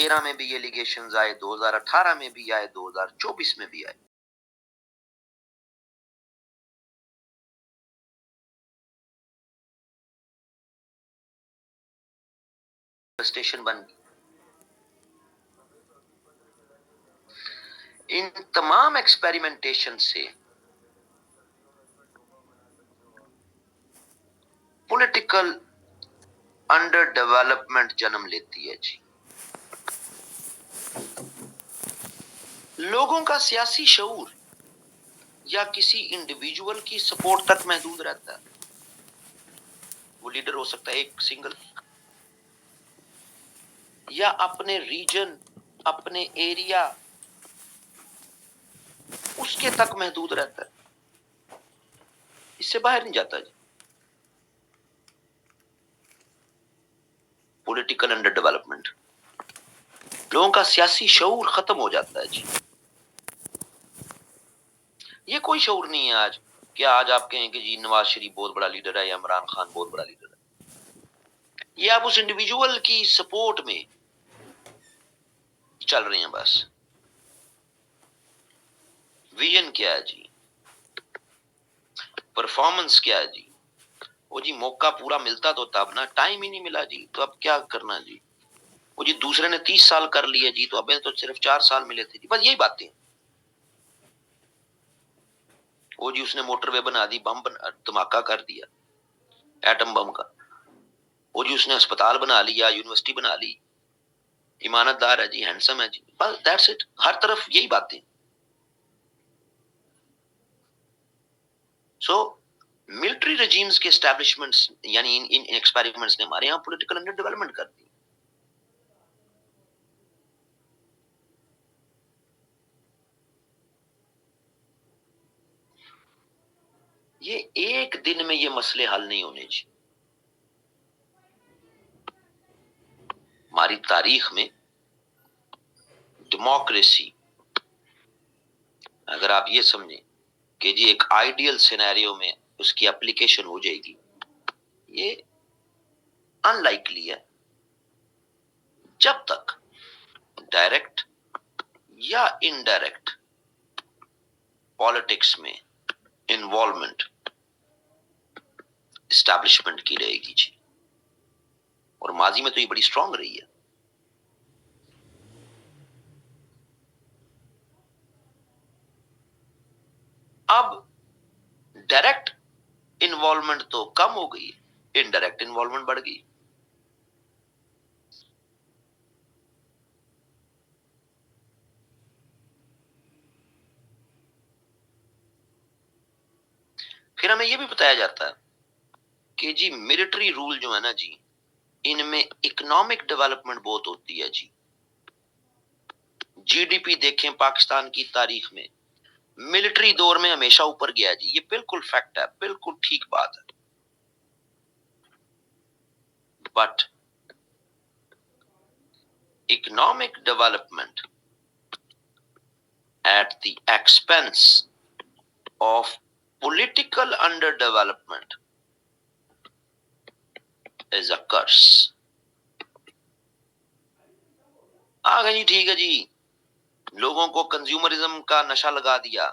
2013 میں بھی یہ ایلیگیشنز آئے، 2018 میں بھی آئے، 2024 میں بھی آئے. اسٹیشن بن گئی. ان تمام ایکسپیریمنٹیشن سے پولیٹیکل انڈر ڈیولپمنٹ جنم لیتی ہے جی. لوگوں کا سیاسی شعور یا کسی انڈیویجول کی سپورٹ تک محدود رہتا ہے. وہ لیڈر ہو سکتا ہے ایک سنگل، یا اپنے ریجن، اپنے ایریا، اس کے تک محدود رہتا ہے، اس سے باہر نہیں جاتا جی. پولیٹیکل انڈر ڈیولپمنٹ، لوگوں کا سیاسی شعور ختم ہو جاتا ہے جی. یہ کوئی شعور نہیں ہے آج. کیا آج آپ کہیں کہ جی نواز شریف بہت بڑا لیڈر ہے یا عمران خان بہت بڑا لیڈر ہے؟ یہ آپ اس انڈیویجول کی سپورٹ میں چل رہے ہیں بس. ویژن کیا ہے جی، پرفارمنس کیا ہے جی. وہ جی موقع پورا ملتا تو تب نا، ٹائم ہی نہیں ملا جی، تو اب کیا کرنا جی. وہ جی دوسرے نے 30 سال کر لیے جی، تو اب تو صرف 4 سال ملے تھے جی. بس یہی باتیں. وہ جی اس نے موٹر وے بنا دی، بم دھماکہ کر دیا ایٹم بم کا. وہ جی اس نے اسپتال بنا لیا، یونیورسٹی بنا لی، ایمانت دار ہے جی، ہینڈسم ہے جی. بس دیٹس اٹ. ہر طرف یہی باتیں. سو ملٹری رجیمز کے اسٹیبلشمنٹس یعنی ان ایکسپیریمنٹس نے ہمارے یہاں پولیٹیکل انڈر ڈیولپمنٹ کر دی. یہ ایک دن میں یہ مسئلے حل نہیں ہونے چاہیے. ہماری تاریخ میں ڈیموکریسی، اگر آپ یہ سمجھیں کہ جی ایک آئیڈیل سینیریو میں اس کی اپلیکیشن ہو جائے گی، یہ ان لائکلی ہے. جب تک ڈائریکٹ یا انڈائریکٹ پالیٹکس میں انوالومنٹ اسٹیبلشمنٹ کی رہے گی جی. اور ماضی میں تو یہ بڑی اسٹرانگ رہی ہے. اب ڈائریکٹ انوالومنٹ تو کم ہو گئی، انڈائریکٹ انوالومنٹ بڑھ گئی. پھر ہمیں یہ بھی بتایا جاتا ہے کہ جی ملٹری رول جو ہے نا جی، ان میں اکنامک ڈیولپمنٹ بہت ہوتی ہے جی. جی ڈی پی دیکھیں پاکستان کی تاریخ میں ملٹری دور میں ہمیشہ اوپر گیا جی. یہ بالکل فیکٹ ہے، بالکل ٹھیک بات ہے. But economic development at the expense of political under development is a crisis. آگے جی ٹھیک ہے جی، لوگوں کو کنزیومرزم کا نشہ لگا دیا.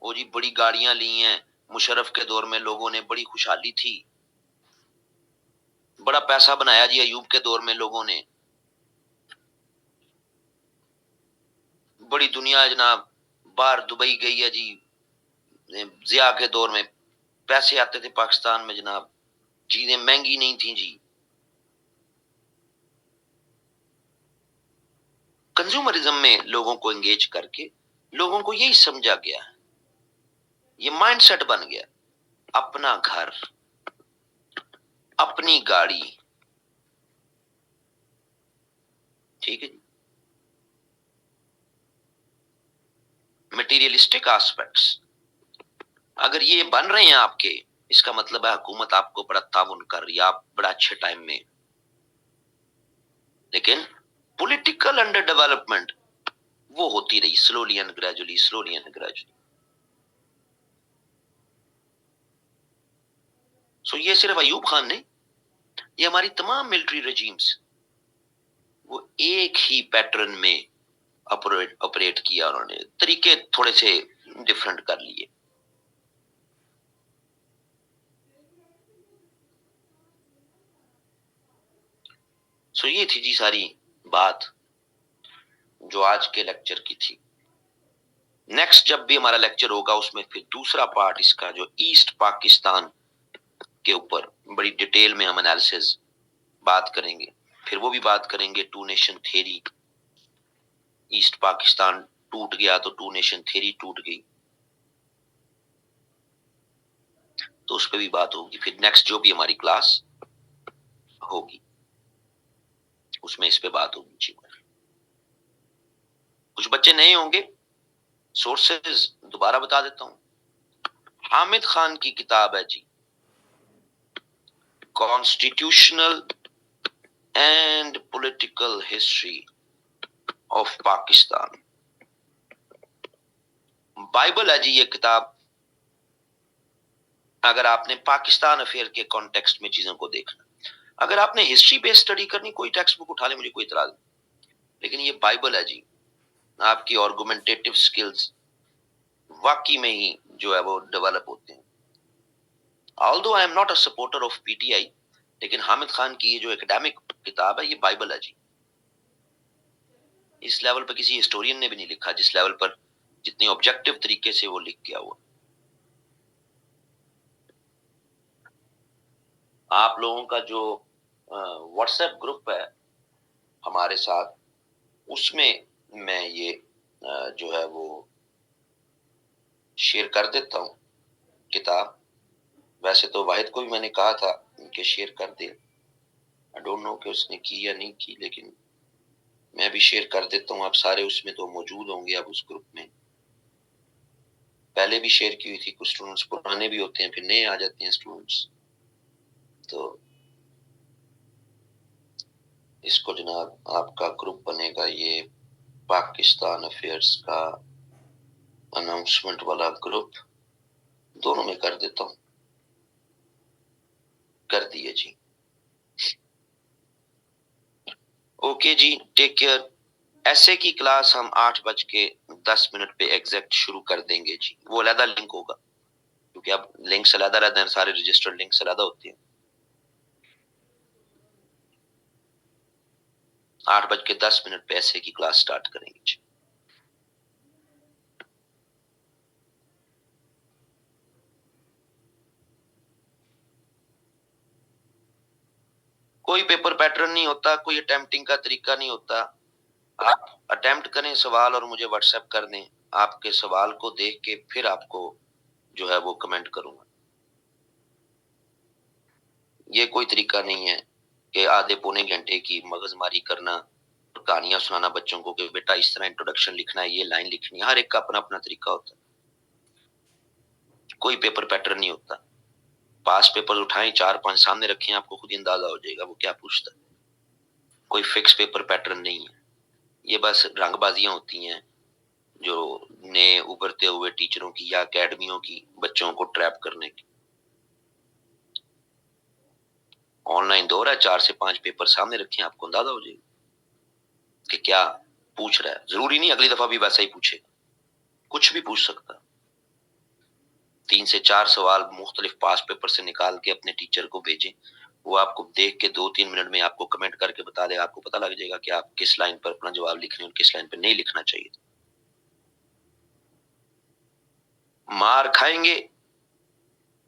وہ جی بڑی گاڑیاں لی ہیں، مشرف کے دور میں لوگوں نے بڑی خوشحالی تھی. بڑا پیسہ بنایا جی ایوب کے دور میں لوگوں نے. بڑی دنیا جناب باہر دبئی گئی ہے جی. ضیاء کے دور میں پیسے آتے تھے پاکستان میں جناب، چیزیں مہنگی نہیں تھیں جی. کنزیومرزم میں لوگوں کو انگیج کر کے لوگوں کو یہی سمجھا گیا، یہ مائنڈ سیٹ بن گیا، اپنا گھر، اپنی گاڑی. ٹھیک ہے جی. مٹیریلسٹک آسپیکٹس اگر یہ بن رہے ہیں آپ کے، اس کا مطلب ہے حکومت آپ کو بڑا تعاون کر رہی ہے، آپ بڑا اچھے ٹائم میں. لیکن پولیٹیکل انڈر ڈیولپمنٹ وہ ہوتی رہی slowly and gradually, slowly and gradually. So یہ صرف ایوب خان نہیں، یہ ہماری تمام ملٹری رجیمز وہ ایک ہی پیٹرن میں آپریٹ کیا، انہوں نے طریقے تھوڑے سے ڈفرنٹ کر لیے. سو یہ تھی جی ساری بات جو آج کے لیکچر کی تھی. نیکسٹ جب بھی ہمارا لیکچر ہوگا اس میں پھر دوسرا پارٹ اس کا جو ایسٹ پاکستان کے اوپر بڑی ڈیٹیل میں ہم انالیسز بات کریں گے. پھر وہ بھی بات کریں گے two nation theory. East Pakistan ٹوٹ گیا تو ٹو نیشن تھیری ٹوٹ گئی، تو اس پہ بھی بات ہوگی. پھر نیکسٹ جو بھی ہماری کلاس ہوگی اس میں اس پہ بات ہوگی. جی کچھ بچے نئے ہوں گے، سورسز دوبارہ بتا دیتا ہوں. حامد خان کی کتاب ہے جی constitutional and political history of Pakistan. Bible ہے جی یہ کتاب، اگر آپ نے پاکستان افیئر کے کانٹیکسٹ میں چیزوں کو دیکھنا. اگر آپ نے ہسٹری بیس اسٹڈی کرنی کوئی ٹیکسٹ بک اٹھا لیں، مجھے کوئی اعتراض نہیں، لیکن یہ بائبل ہے جی. آپ کی آرگومنٹیٹیو سکلز واقعی میں ہی جو ہے وہ ڈیولپ ہوتے ہیں. although I am not a supporter of PTI، لیکن حامد خان کی یہ جو اکیڈیمک کتاب ہے یہ بائبل ہے جی. اس لیول پہ کسی ہسٹورین نے بھی نہیں لکھا جس لیول پر جتنی آبجیکٹو طریقے سے وہ لکھ کیا ہوا. آپ لوگوں کا جو واٹس ایپ گروپ ہے ہمارے ساتھ، اس میں میں یہ جو ہے وہ شیئر کر دیتا ہوں کتاب. ویسے تو واحد کو بھی میں نے کہا تھا کہ شیئر کر دے، I don't know کہ اس نے کی یا نہیں کی، لیکن میں بھی شیئر کر دیتا ہوں. آپ سارے اس میں تو موجود ہوں گے اب اس گروپ میں. پہلے بھی شیئر کی ہوئی تھی، کچھ اسٹوڈنٹس پرانے بھی ہوتے ہیں، پھر نئے آ جاتے ہیں اسٹوڈنٹس. تو اس کو جناب آپ کا گروپ بنے گا یہ پاکستان افیئرس کا اناؤنسمنٹ والا گروپ، دونوں میں کر دیتا ہوں. کر دیے جی. اوکے جی، ٹیک کیئر. ایسے کی کلاس ہم 8:10 پہ ایگزیکٹ شروع کر دیں گے جی. وہ علیحدہ لنک ہوگا کیونکہ اب لنکس علیحدہ رہتے ہیں، سارے رجسٹرڈ لنکس علیحدہ ہوتے ہیں. 8:10 پہ ایسے کی کلاس سٹارٹ کریں گے جی. کوئی پیپر پیٹرن نہیں ہوتا، کوئی اٹیمپٹنگ کا طریقہ نہیں ہوتا. آپ اٹیمپٹ کریں سوال اور مجھے واٹس ایپ کر دیں. آپ کے سوال کو دیکھ کے پھر آپ کو جو ہے وہ کمنٹ کروں گا. یہ کوئی طریقہ نہیں ہے کہ آدھے پونے گھنٹے کی مغز ماری کرنا، کہانیاں سنانا بچوں کو کہ بیٹا اس طرح انٹروڈکشن لکھنا ہے، یہ لائن لکھنی ہے. ہر ایک کا اپنا اپنا طریقہ ہوتا ہے. کوئی پیپر پیٹرن نہیں ہوتا. پاس پیپر اٹھائیں 4-5 سامنے رکھیں، آپ کو خود ہی اندازہ ہو جائے گا وہ کیا پوچھتا ہے. کوئی فکس پیپر پیٹرن نہیں ہے. یہ بس رنگ بازیاں ہوتی ہیں جو نئے ابھرتے ہوئے ٹیچروں کی یا اکیڈمیوں کی بچوں کو ٹریپ کرنے کی. آن لائن دور ہے، 4 سے 5 پیپر سامنے رکھیں، آپ کو اندازہ ہو جائے گا کہ کیا پوچھ رہا ہے. ضروری نہیں اگلی دفعہ بھی ویسا ہی پوچھے، کچھ بھی پوچھ سکتا. 3 سے 4 سوال مختلف پاس پیپر سے نکال کے اپنے ٹیچر کو بھیجیں، وہ آپ کو دیکھ کے 2-3 منٹ میں آپ کو کمنٹ کر کے بتا دے. آپ کو پتہ لگ جائے گا کہ آپ کس لائن پر اپنا جواب لکھ رہے ہیں اور کس لائن پہ نہیں لکھنا چاہیے. مار کھائیں گے،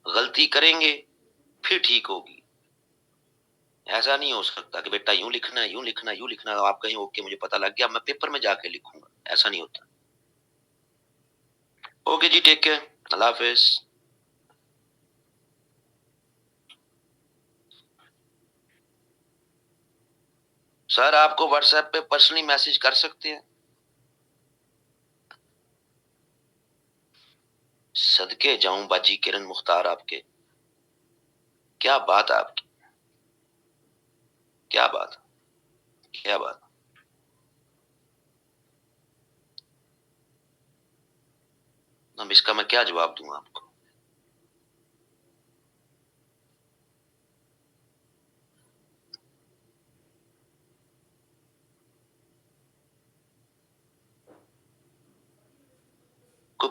غلطی کریں گے، پھر ٹھیک ہوگی. ایسا نہیں ہو سکتا کہ بیٹا یوں لکھنا ہے، یوں لکھنا ہے، یوں لکھنا ہے، آپ کہیں اوکے مجھے پتہ لگ گیا میں پیپر میں جا کے لکھوں گا. ایسا نہیں ہوتا. اوکے جی، ٹیک کیئر. اللہ حافظ. سر آپ کو واٹس ایپ پہ پرسنلی میسج کر سکتے ہیں. صدقے جاؤں باجی کرن مختار آپ کے. کیا بات ہے آپ کی، کیا بات، کیا بات. اب اس کا میں کیا جواب دوں آپ کو.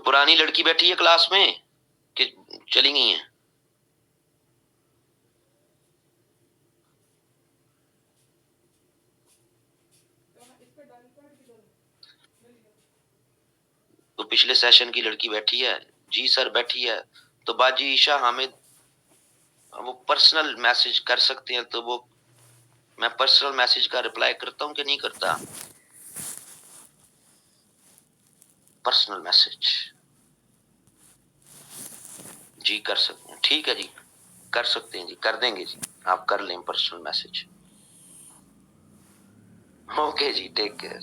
پرانی لڑکی بیٹھی ہے کلاس میں کہ چلی گئی ہیں؟ تو پچھلے سیشن کی لڑکی بیٹھی ہے؟ جی سر بیٹھی ہے. تو باجی عشا حامد وہ پرسنل میسج کر سکتے ہیں، تو وہ میں پرسنل میسج کا رپلائی کرتا ہوں کہ نہیں کرتا؟ پرسنل میسج جی کر سکتے ہیں. ٹھیک ہے جی، کر سکتے ہیں جی، کر دیں گے جی، آپ کر لیں پرسنل میسج. اوکے جی، ٹیک کیئر.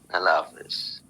اللہ حافظ.